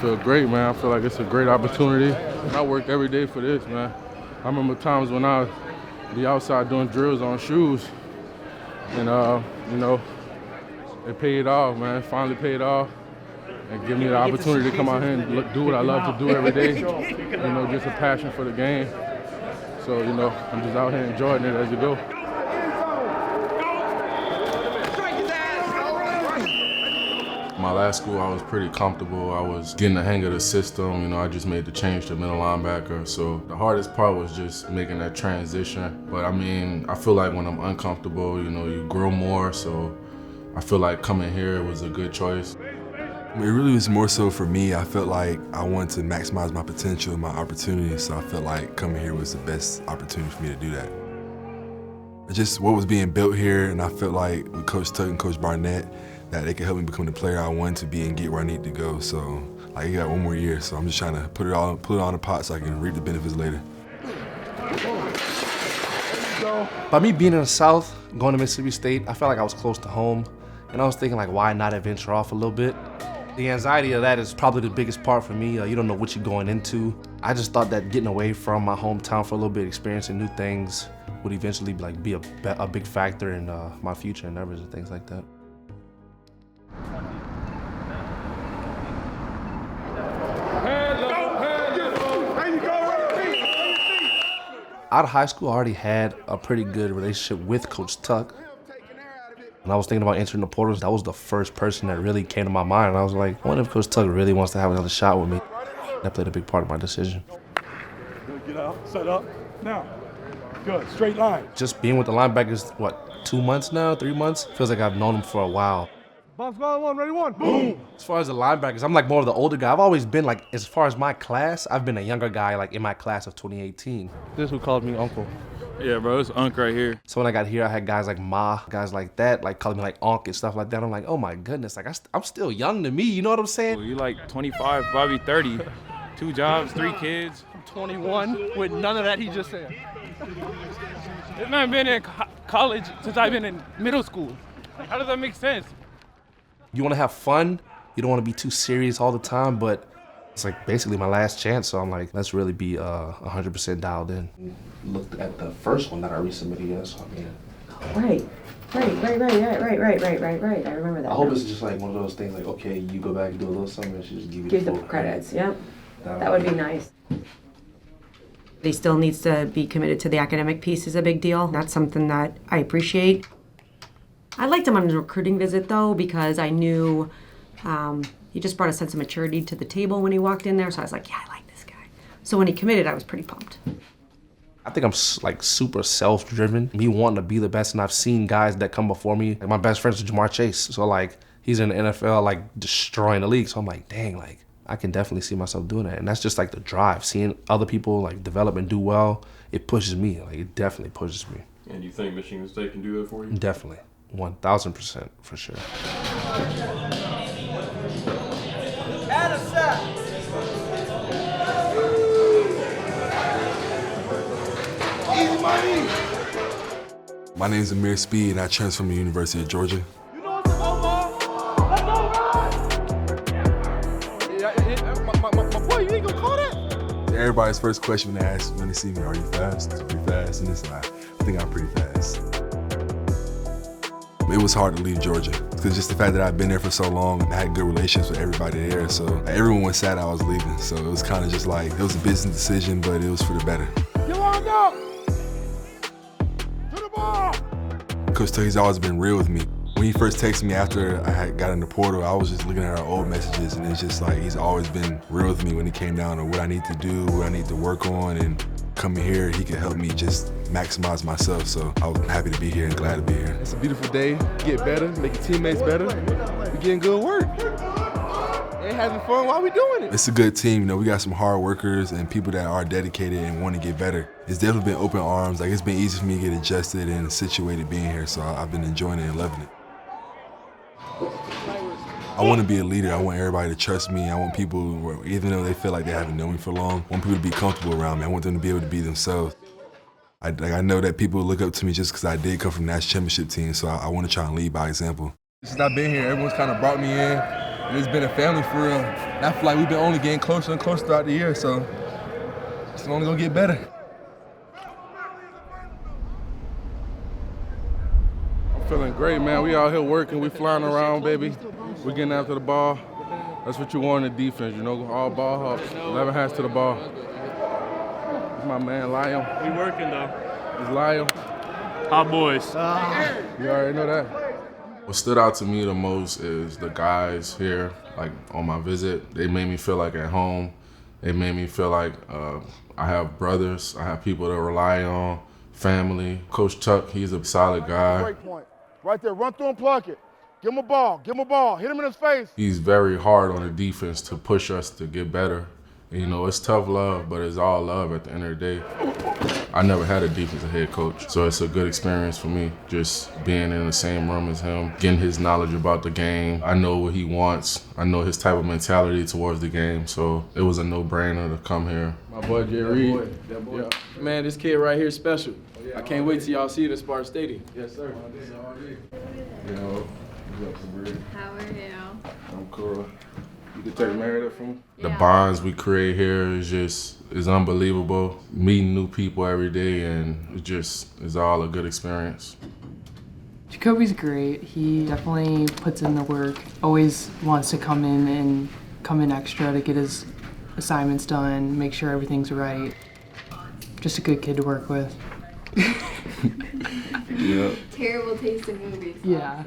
feel great, man. I feel like it's a great opportunity. I work every day for this, man. I remember times when I would be outside doing drills on shoes, and it paid off, man. It finally paid off, and give me the opportunity to come out here and do what I love to do every day. Just a passion for the game. So I'm just out here enjoying it as you go. My last school, I was pretty comfortable. I was getting the hang of the system. I just made the change to middle linebacker. So the hardest part was just making that transition. But I feel like when I'm uncomfortable, you grow more. So I feel like coming here was a good choice. It really was more so for me. I felt like I wanted to maximize my potential and my opportunities. So I felt like coming here was the best opportunity for me to do that. Just what was being built here, and I felt like with Coach Tuck and Coach Barnett, that they could help me become the player I wanted to be and get where I need to go. So I got one more year, so I'm just trying to put it all in the pot so I can reap the benefits later. By me being in the South, going to Mississippi State, I felt like I was close to home, and I was thinking like, why not adventure off a little bit? The anxiety of that is probably the biggest part for me. You don't know what you're going into. I just thought that getting away from my hometown for a little bit, experiencing new things, would eventually be a big factor in my future endeavors and things like that. Out of high school, I already had a pretty good relationship with Coach Tuck. When I was thinking about entering the portals, that was the first person that really came to my mind. And I was like, I wonder if Coach Tuck really wants to have another shot with me. That played a big part of my decision. Good, get out, set up, now. Good, straight line. Just being with the linebackers, 2 months now, 3 months? Feels like I've known them for a while. Bomb squad one, ready one, boom! As far as the linebackers, I'm like more of the older guy. I've always been like, as far as my class, I've been a younger guy like in my class of 2018. This is who called me uncle. Yeah, bro, it's Unc right here. So when I got here, I had guys like Ma, guys like that, like calling me like Unc and stuff like that. I'm like, oh my goodness, like I'm still young to me, you know what I'm saying? Well, you like 25, probably 30. 2 jobs, 3 kids. I'm 21 with none of that he just said. This man been in college since I've been in middle school. How does that make sense? You want to have fun. You don't want to be too serious all the time, but it's like basically my last chance. So I'm like, let's really be 100% dialed in. Looked at the first one that I resubmitted, yes. So I mean, Right. I remember that. I hope it's just like one of those things like, okay, you go back and do a little something and she just give you Give the the full credits, yep. That would be nice. He still needs to be committed to the academic piece is a big deal. That's something that I appreciate. I liked him on his recruiting visit though, because I knew he just brought a sense of maturity to the table when he walked in there. So I was like, yeah, I like this guy. So when he committed, I was pretty pumped. I think I'm like super self-driven. Me wanting to be the best, and I've seen guys that come before me. Like my best friend is Jamar Chase. So like he's in the NFL like destroying the league. So I'm like, dang, like I can definitely see myself doing that. And that's just like the drive. Seeing other people like develop and do well, it pushes me. Like it definitely pushes me. And you think Michigan State can do that for you? Definitely. 1,000% for sure. My name is Amir Speed, and I transferred from the University of Georgia. You know what's up, my boy, you ain't gonna call that? Everybody's first question when they ask when they see me, are you fast? Pretty fast, and I think I'm pretty fast. It was hard to leave Georgia because just the fact that I've been there for so long and I had good relations with everybody there. So everyone was sad I was leaving. So it was kind of just like, it was a business decision, but it was for the better. You lined up! To the ball! Coach Tucky's always been real with me. When he first texted me after I had got in the portal, I was just looking at our old messages, and it's just like he's always been real with me when it came down to what I need to do, what I need to work on, and coming here, he could help me just maximize myself. So I was happy to be here and glad to be here. It's a beautiful day. Get better, make your teammates better. We're getting good work. And having fun while we doing it. It's a good team. You know, we got some hard workers and people that are dedicated and want to get better. It's definitely been open arms. Like, it's been easy for me to get adjusted and situated being here. So I've been enjoying it and loving it. I want to be a leader. I want everybody to trust me. I want people, even though they feel like they haven't known me for long, I want people to be comfortable around me. I want them to be able to be themselves. I know that people look up to me just because I did come from the national championship team, so I want to try and lead by example. Since I've been here, everyone's kind of brought me in. It's been a family for real. And I feel like we've been only getting closer and closer throughout the year, so it's only gonna get better. I'm feeling great, man. We out here working, we flying around, baby. We getting after the ball. That's what you want in defense, you know, all ball hawks, 11 hands to the ball. It's my man, Lion. We working though. It's Lion. Hot boys. You already know that. What stood out to me the most is the guys here, like on my visit. They made me feel like at home. They made me feel like I have brothers, I have people to rely on, family. Coach Tuck, he's a solid guy. Break point. Right there, run through and plug it. Give him a ball, hit him in his face. He's very hard on the defense to push us to get better. You know, it's tough love, but it's all love at the end of the day. I never had a defensive head coach, so it's a good experience for me, just being in the same room as him, getting his knowledge about the game. I know what he wants. I know his type of mentality towards the game, so it was a no-brainer to come here. My boy, Jay Reed. Yeah. Man, this kid right here is special. I can't wait till y'all see it at Spartans Stadium. Yes, sir. You know, how are you? I'm cool. You can take Meredith from me? The bonds we create here is unbelievable. Meeting new people every day, and it just is all a good experience. Jacoby's great. He definitely puts in the work. Always wants to come in extra to get his assignments done, make sure everything's right. Just a good kid to work with. Yeah. Terrible taste in movies. Yeah.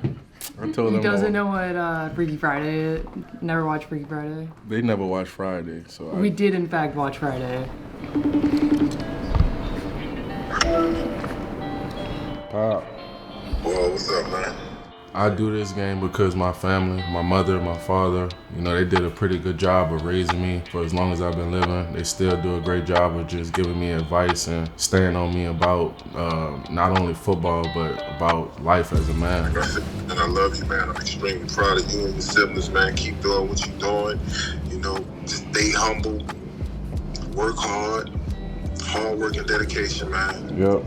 I told he them doesn't know what Freaky Friday is. Never watched Freaky Friday. They never watched Friday, so we did in fact watch Friday. Pop. Whoa, what's up, man? I do this game because my family, my mother, my father, you know, they did a pretty good job of raising me for as long as I've been living. They still do a great job of just giving me advice and staying on me about not only football, but about life as a man. Like I said, and I love you, man. I'm extremely proud of you and your siblings, man. Keep doing what you're doing. You know, just stay humble, work hard work and dedication, man. Yep.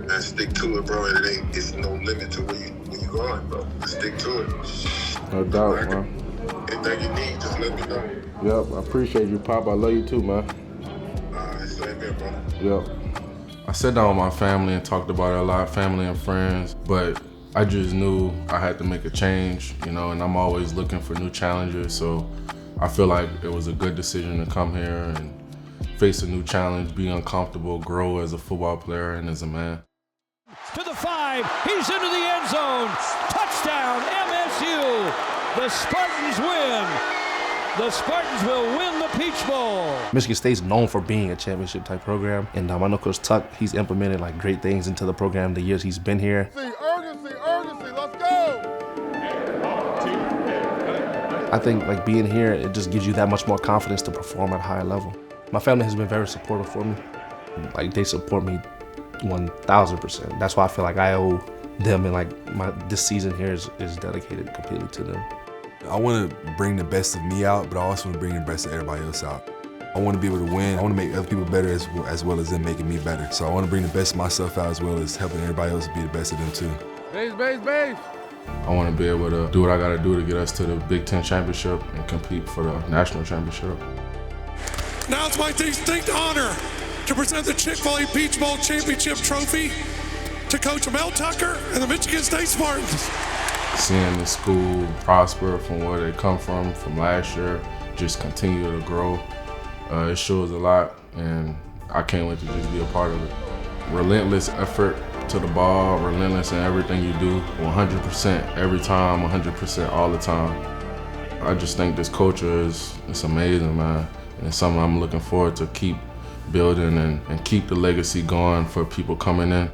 Man, stick to it, bro. It's no limit to where you're going, bro. Stick to it. No doubt, man. Anything you need, just let me know. Yep, I appreciate you, Pop. I love you too, man. Same here, bro. Yep. I sat down with my family and talked about it a lot, family and friends, but I just knew I had to make a change, you know, and I'm always looking for new challenges, so I feel like it was a good decision to come here and face a new challenge, be uncomfortable, grow as a football player and as a man. To the 5, he's into the end zone. Touchdown, MSU. The Spartans win. The Spartans will win the Peach Bowl. Michigan State's known for being a championship type program, and I know Coach Tuck, he's implemented like great things into the program the years he's been here. Urgency, let's go! I think like being here, it just gives you that much more confidence to perform at a higher level. My family has been very supportive for me. Like they support me 1,000%. That's why I feel like I owe them, and like this season here is dedicated completely to them. I want to bring the best of me out, but I also want to bring the best of everybody else out. I want to be able to win. I want to make other people better as well as them making me better. So I want to bring the best of myself out as well as helping everybody else be the best of them too. Base. I want to be able to do what I got to do to get us to the Big Ten championship and compete for the national championship. Now it's my distinct honor to present the Chick-fil-A Peach Bowl Championship Trophy to Coach Mel Tucker and the Michigan State Spartans. Seeing the school prosper from where they come from last year, just continue to grow, it shows a lot, and I can't wait to just be a part of it. Relentless effort to the ball, relentless in everything you do, 100% every time, 100% all the time. I just think this culture it's amazing, man. And it's something I'm looking forward to keep building and keep the legacy going for people coming in.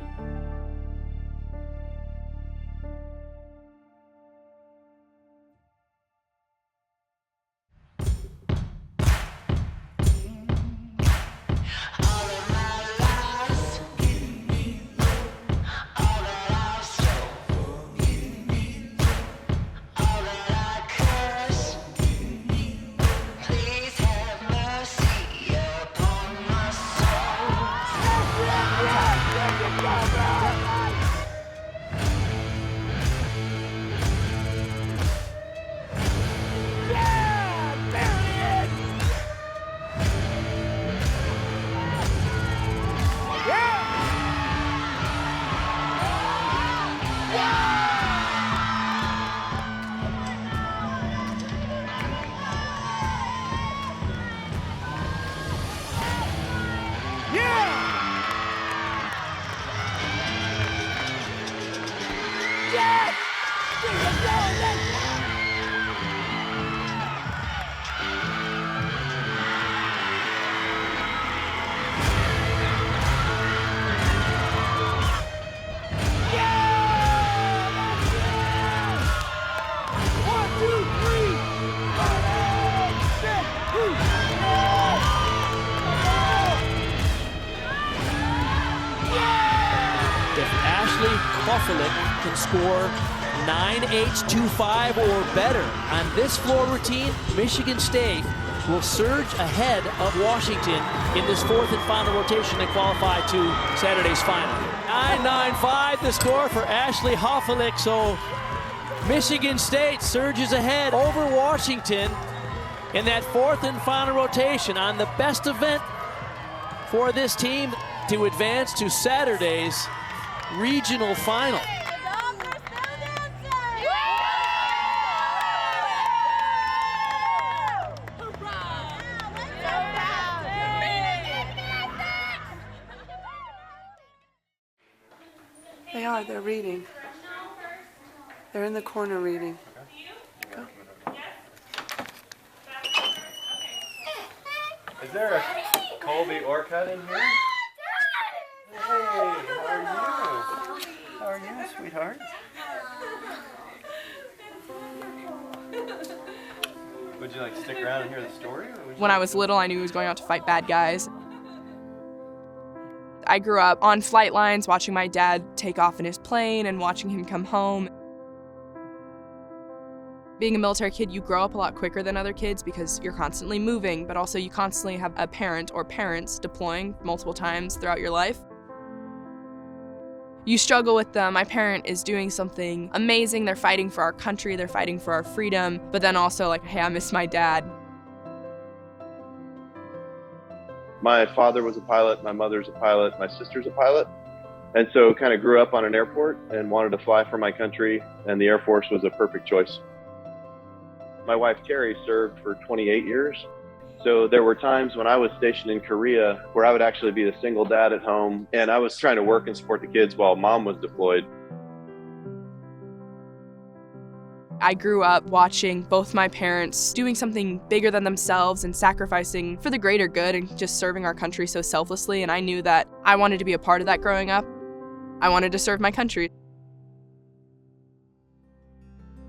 Hoffelich can score 9H25 or better on this floor routine, Michigan State will surge ahead of Washington in this fourth and final rotation and qualify to Saturday's final. 9.95 the score for Ashley Hoffelich, so Michigan State surges ahead over Washington in that fourth and final rotation on the best event for this team to advance to Saturday's regional final. They are, they're reading. They're in the corner reading. Go. Is there a Colby Orcutt in here? Hey, how are you? How are you, sweetheart? Would you like to stick around and hear the story? When I was little, I knew he was going out to fight bad guys. I grew up on flight lines, watching my dad take off in his plane and watching him come home. Being a military kid, you grow up a lot quicker than other kids because you're constantly moving, but also you constantly have a parent or parents deploying multiple times throughout your life. You struggle with them. My parent is doing something amazing. They're fighting for our country. They're fighting for our freedom. But then also like, hey, I miss my dad. My father was a pilot, my mother's a pilot, my sister's a pilot. And so kind of grew up on an airport and wanted to fly for my country, and the Air Force was a perfect choice. My wife, Terry, served for 28 years. So there were times when I was stationed in Korea where I would actually be the single dad at home, and I was trying to work and support the kids while mom was deployed. I grew up watching both my parents doing something bigger than themselves and sacrificing for the greater good and just serving our country so selflessly, and I knew that I wanted to be a part of that growing up. I wanted to serve my country.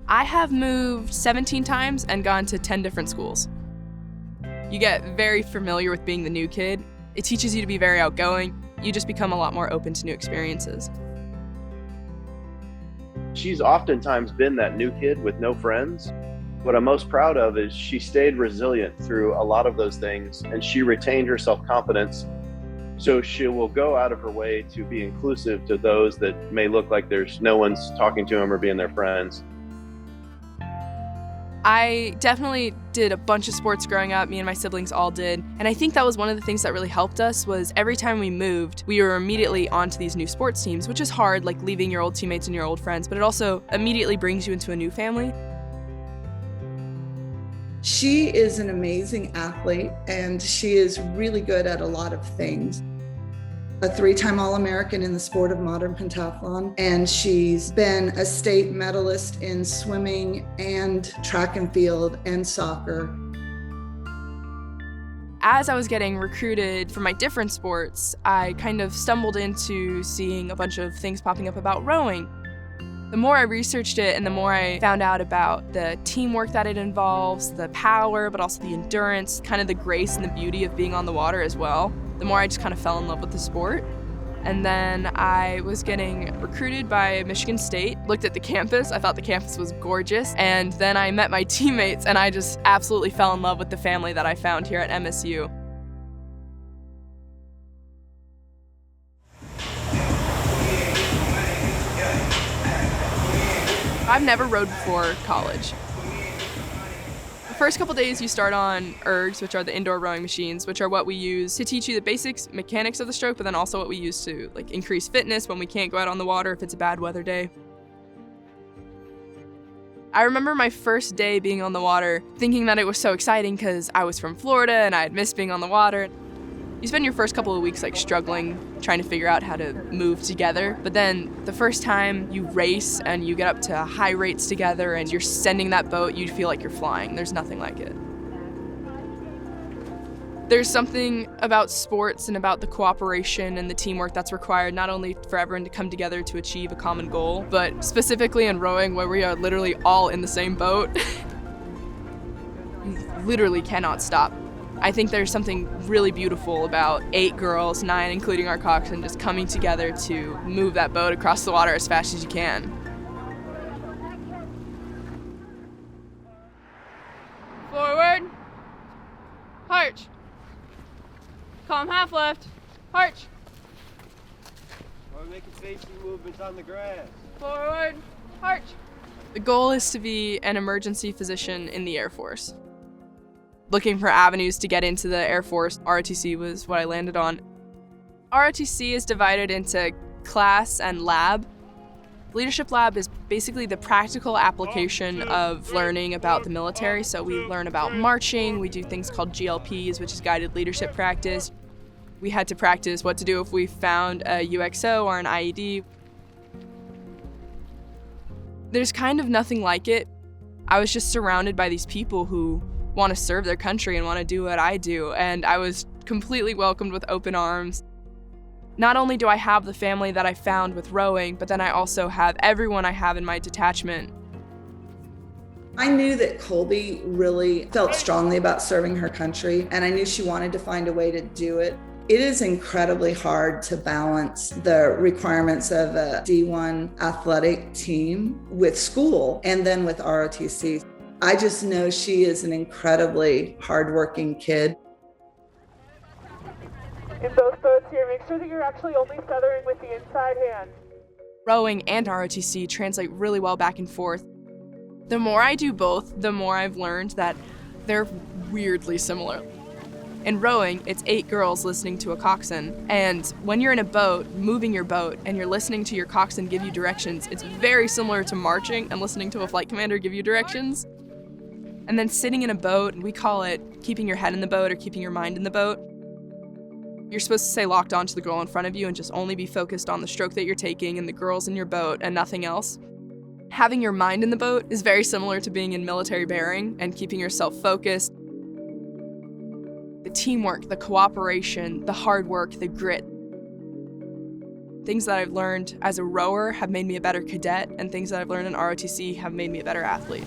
I have moved 17 times and gone to 10 different schools. You get very familiar with being the new kid. It teaches you to be very outgoing. You just become a lot more open to new experiences. She's oftentimes been that new kid with no friends. What I'm most proud of is she stayed resilient through a lot of those things, and she retained her self-confidence. So she will go out of her way to be inclusive to those that may look like there's no one's talking to them or being their friends. I definitely did a bunch of sports growing up, me and my siblings all did, and I think that was one of the things that really helped us was every time we moved, we were immediately onto these new sports teams, which is hard, like leaving your old teammates and your old friends, but it also immediately brings you into a new family. She is an amazing athlete, and she is really good at a lot of things. A 3-time All-American in the sport of modern pentathlon, and she's been a state medalist in swimming and track and field and soccer. As I was getting recruited for my different sports, I kind of stumbled into seeing a bunch of things popping up about rowing. The more I researched it and the more I found out about the teamwork that it involves, the power, but also the endurance, kind of the grace and the beauty of being on the water as well, the more I just kind of fell in love with the sport. And then I was getting recruited by Michigan State, looked at the campus, I thought the campus was gorgeous, and then I met my teammates and I just absolutely fell in love with the family that I found here at MSU. I've never rowed before college. The first couple days you start on ergs, which are the indoor rowing machines, which are what we use to teach you the basics mechanics of the stroke, but then also what we use to increase fitness when we can't go out on the water if it's a bad weather day. I remember my first day being on the water thinking that it was so exciting because I was from Florida and I had missed being on the water. You spend your first couple of weeks struggling, trying to figure out how to move together. But then the first time you race and you get up to high rates together and you're sending that boat, you feel like you're flying. There's nothing like it. There's something about sports and about the cooperation and the teamwork that's required, not only for everyone to come together to achieve a common goal, but specifically in rowing where we are literally all in the same boat. You literally cannot stop. I think there's something really beautiful about 8 girls, 9 including our coxswain, just coming together to move that boat across the water as fast as you can. Forward. Harch. Calm half left. Harch. We're making safety movements on the grass. Forward. Harch. The goal is to be an emergency physician in the Air Force. Looking for avenues to get into the Air Force, ROTC was what I landed on. ROTC is divided into class and lab. Leadership Lab is basically the practical application of learning about the military. So we learn about marching, we do things called GLPs, which is guided leadership practice. We had to practice what to do if we found a UXO or an IED. There's kind of nothing like it. I was just surrounded by these people who want to serve their country and want to do what I do, and I was completely welcomed with open arms. Not only do I have the family that I found with rowing, but then I also have everyone I have in my detachment. I knew that Colby really felt strongly about serving her country, and I knew she wanted to find a way to do it. It is incredibly hard to balance the requirements of a D1 athletic team with school and then with ROTC. I just know she is an incredibly hardworking kid. In both boats here, make sure that you're actually only feathering with the inside hand. Rowing and ROTC translate really well back and forth. The more I do both, the more I've learned that they're weirdly similar. In rowing, it's 8 girls listening to a coxswain, and when you're in a boat, moving your boat, and you're listening to your coxswain give you directions, it's very similar to marching and listening to a flight commander give you directions. And then sitting in a boat, we call it keeping your head in the boat or keeping your mind in the boat. You're supposed to stay locked onto the girl in front of you and just only be focused on the stroke that you're taking and the girls in your boat and nothing else. Having your mind in the boat is very similar to being in military bearing and keeping yourself focused. The teamwork, the cooperation, the hard work, the grit. Things that I've learned as a rower have made me a better cadet, and things that I've learned in ROTC have made me a better athlete.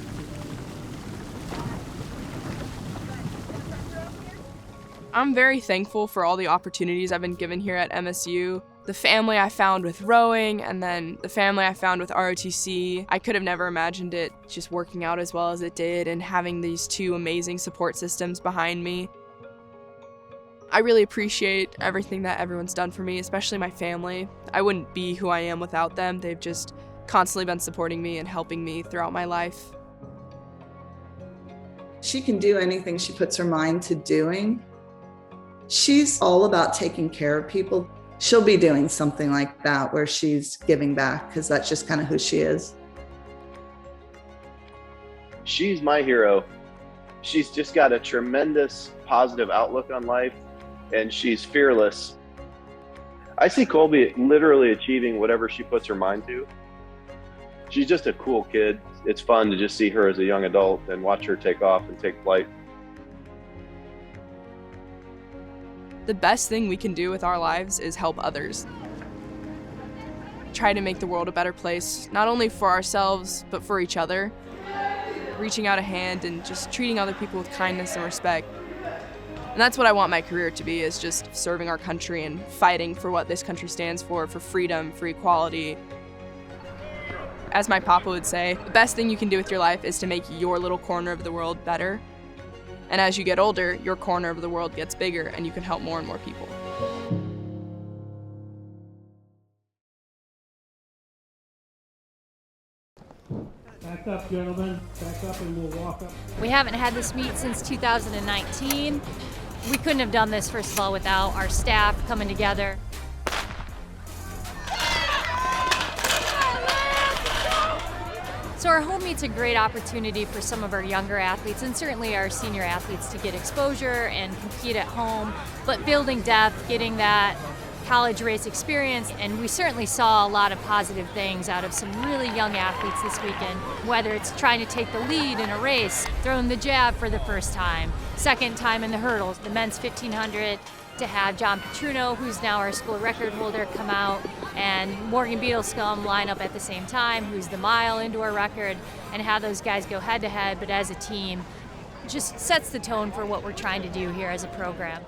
I'm very thankful for all the opportunities I've been given here at MSU. The family I found with rowing, and then the family I found with ROTC. I could have never imagined it just working out as well as it did and having these 2 amazing support systems behind me. I really appreciate everything that everyone's done for me, especially my family. I wouldn't be who I am without them. They've just constantly been supporting me and helping me throughout my life. She can do anything she puts her mind to doing. She's all about taking care of people. She'll be doing something like that where she's giving back because that's just kind of who she is. She's my hero. She's just got a tremendous positive outlook on life, and she's fearless. I see Colby literally achieving whatever she puts her mind to. She's just a cool kid. It's fun to just see her as a young adult and watch her take off and take flight. The best thing we can do with our lives is help others. Try to make the world a better place, not only for ourselves, but for each other. Reaching out a hand and just treating other people with kindness and respect. And that's what I want my career to be, is just serving our country and fighting for what this country stands for freedom, for equality. As my papa would say, the best thing you can do with your life is to make your little corner of the world better. And as you get older, your corner of the world gets bigger and you can help more and more people. Back up, gentlemen. Back up and we'll walk up. We haven't had this meet since 2019. We couldn't have done this, first of all, without our staff coming together. So our home meet's a great opportunity for some of our younger athletes and certainly our senior athletes to get exposure and compete at home, but building depth, getting that college race experience, and we certainly saw a lot of positive things out of some really young athletes this weekend, whether it's trying to take the lead in a race, throwing the jab for the first time, second time in the hurdles, the men's 1500, to have John Petruno, who's now our school record holder, come out, and Morgan Beadlescombe line up at the same time, who's the mile indoor record, and have those guys go head to head, but as a team. just sets the tone for what we're trying to do here as a program.